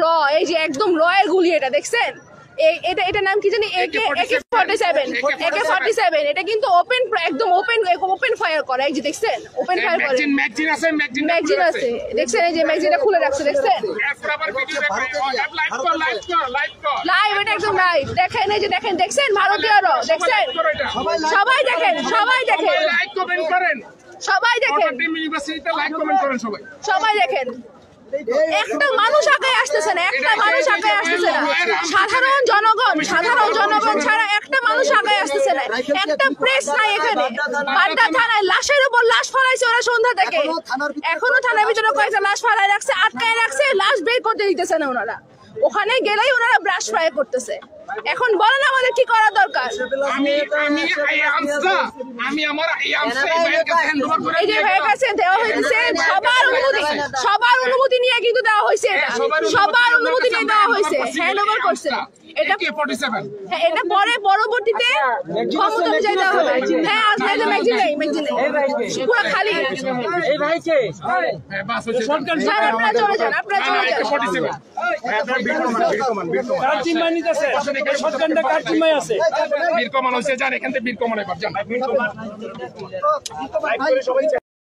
র, এই যে একদম র এর গুলি, এটা দেখছেন? এটা নাম কি জানি, AK-47। এটা কিন্তু একদম ওপেন ফায়ার করে, এই যে দেখছেন ওপেন ফায়ার করে। ম্যাগজিন আছে দেখছেন, এই যে ম্যাগজিনটা খুলে রাখছে দেখছেন, লাইভ, এটা একদম লাইভ। দেখেন এই যে দেখছেন ভারতীয়রা, দেখছেন সবাই দেখেন, সবাই দেখেন। একটা মানুষ আগে আসতেছে না, সাধারণ জনগণ ছাড়া একটা মানুষ আগে আসতেছে না, একটা প্রেস নাই এখানে। বাড্ডা থানায় লাশের উপর লাশ ফলাইছে ওরা সন্ধ্যা থেকে, এখনো থানার ভিতরে কয়েকটা লাশ ফলাই রাখছে, আটকায় রাখছে, লাশ বের করতে দিতেছে না ওনারা। ওখানে গেলেই ওনারা ব্রাশ ফ্রাই করতেছে। এখন বলেন আমাদের কি করা দরকার? এই যে ভাইয়ের কাছে দেওয়া হয়েছে, সবার অনুমতি নিয়ে কিন্তু দেওয়া হয়েছে, সবার অনুমতি নিয়ে দেওয়া হয়েছে, হ্যান্ড ওভার করছে। এটা পরে পরবর্তীতে ক্ষমতা বুঝাই দেওয়া হবে। হ্যাঁ, আসলে ম্যাগজিন নেই, পুরো খালি। আপনারা চলে যান। বীর কমান হয়েছে, যান এখান থেকে বীর কমানে